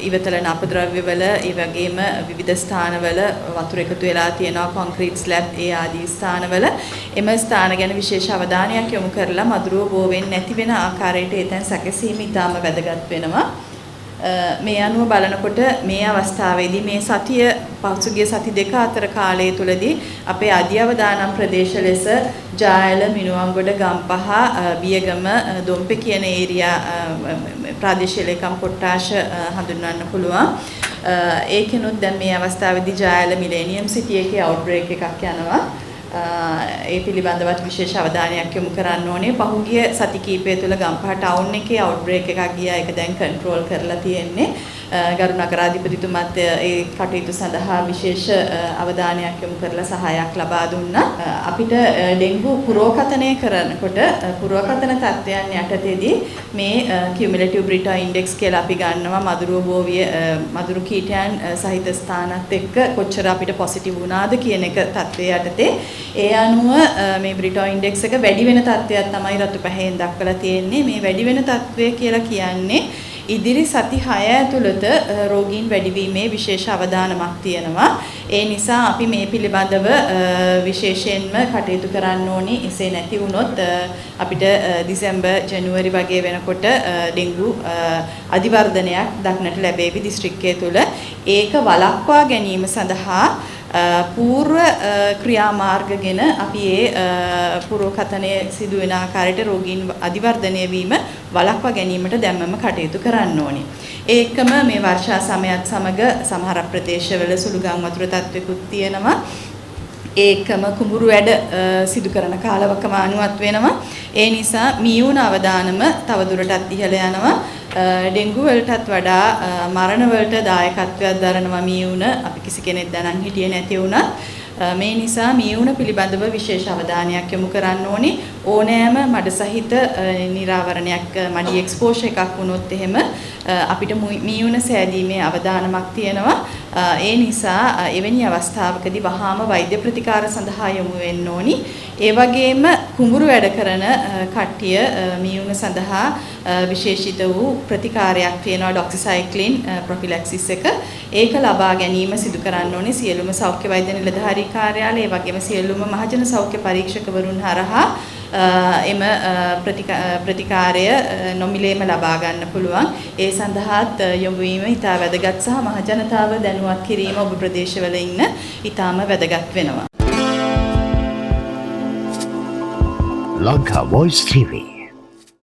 ඉවතලන අපද්‍රව්‍යවල ඒ වගේම විවිධ ස්ථානවල වතුර එකතු වෙලා තියෙනවා කොන්ක්‍රීට් ස්ලැබ් ඒ ආදී ස්ථානවල එම ස්ථාන ගැන විශේෂ අවධානයක් යොමු කරලා මදුරුව බෝ වෙන්නේ නැති වෙන ආකාරයට එතෙන් සැකසීම ඉතාම වැදගත් වෙනවා. මේ අනුව බලනකොට මේ අවස්ථාවේදී මේ සතිය පසුගිය සති දෙක අතර කාලය තුලදී අපේ අධ්‍යවදානම් ප්‍රදේශ ලෙස ජායල මිනුවන්ගොඩ ගම්පහ බියගම දොම්පෙ කියන ඒරියා ප්‍රාදේශීය ලේකම් කොට්ටාශ හඳුන්වන්න පුළුවන්. ඒකෙනුත් දැන් මේ අවස්ථාවේදී ජායල මිලේනියම් සිටි එකේ අවුට්බ්‍රේක් එකක් යනවා. ඒ පිළිබඳවත් විශේෂ අවධානයක් යොමු කරන්න ඕනේ. පහුගිය සති කිහිපය තුළ ගම්පහ ටවුන් එකේ අවුට්බ්‍රේක් එකක් ගියා. ඒක දැන් කන්ට්‍රෝල් කරලා තියෙන්නේ. ගරු නගරාධිපතිතුමත් ඒ කටයුතු සඳහා විශේෂ අවධානයක් යොමු කරලා සහායක් ලබා දුන්නා. අපිට ඩෙන්ගු පුරෝකථනය කරනකොට පුරෝකථන තත්ත්වයන් යටතේදී මේ කියුමුලටිව් බ්‍රිටා ඉන්ඩෙක්ස් කියලා අපි ගන්නවා මදුරුව බෝවිය මදුරු කීටයන් සහිත ස්ථානත් එක්ක කොච්චර අපිට පොසිටිව් වුණාද කියන එක තත්ත්වය යටතේ ඒ අනුව මේ බ්‍රිටා ඉන්ඩෙක්ස් එක වැඩි වෙන තත්ත්වයක් තමයි රතු පැහැයෙන් දක්වලා තියෙන්නේ. මේ වැඩි වෙන තත්ත්වය කියලා කියන්නේ ඉදිරි සති 6 ඇතුළත රෝගීන් වැඩිවීමේ විශේෂ අවධානමක් තියෙනවා. ඒ නිසා අපි මේ පිළිබඳව විශේෂයෙන්ම කටයුතු කරන්න ඕනි. එසේ නැති වුණොත් අපිට දෙසැම්බර් ජනවාරි වගේ වෙනකොට ඩෙන්ගු අධිවර්ධනයක් දක්නට ලැබෙවි දිස්ත්‍රික්කය තුළ. ඒක වළක්වා ගැනීම සඳහා පූර්ව ක්‍රියාමාර්ගගෙන අපි ඒ පුරෝකථනය සිදු වෙන ආකාරයට රෝගීන් අධිවර්ධනය වීම වළක්වා ගැනීමට දැම්මම කටයුතු කරන්න ඕනේ. ඒකම මේ වර්ෂා සමයත් සමග සමහර ප්‍රදේශවල සුළු ගම් වතුර තත්ත්වයකුත් තියෙනවා. ඒකම කුඹුරු වැඩ සිදු කරන කාලවකම අනුවත් වෙනවා. ඒ නිසා මියුන අවදානම තවදුරටත් ඉහළ යනවා. ඩෙන්ගු වලටත් වඩා මරණ වලට දායකත්වයක් දරනවා මියුන. අපි කිසි කෙනෙක් දැනන් හිටියේ නැති වුණත් මේ නිසා මියුන පිළිබඳව විශේෂ අවධානයක් යොමු කරන්න ඕනේ. ඕනෑම මඩ සහිත නිරාවරණයක් මඩි එක්ස්පෝෂර් එකක් වුණොත් එහෙම අපිට මියුන සෑදීමේ අවධානමක් තියෙනවා. ඒ නිසා එවැනි අවස්ථාවකදී වහාම වෛද්‍ය ප්‍රතිකාර සඳහා යොමු වෙන්න ඕනි. ඒ වගේම කුඹුරු වැඩ කරන කට්ටිය මියුන සඳහා විශේෂිත වූ ප්‍රතිකාරයක් තියෙනවා ඩොක්සිසයික්ලින් ප්‍රොෆිලැක්සිස් එක. ඒක ලබා ගැනීම සිදු කරන්න ඕනේ සියලුම සෞඛ්‍ය වෛද්‍ය නිලධාරී කාර්යාලය ඒ වගේම සියලුම මහජන සෞඛ්‍ය පරීක්ෂකවරුන් හරහා එම ප්‍රතිකාරය නොමිලේම ලබා ගන්න පුළුවන්. ඒ සඳහාත් යොමු වීම ඉතා වැදගත් සහ මහජනතාව දැනුවත් කිරීම ඔබ ප්‍රදේශවල ඉන්න ඉතාම වැදගත් වෙනවා. Lanka Voice TV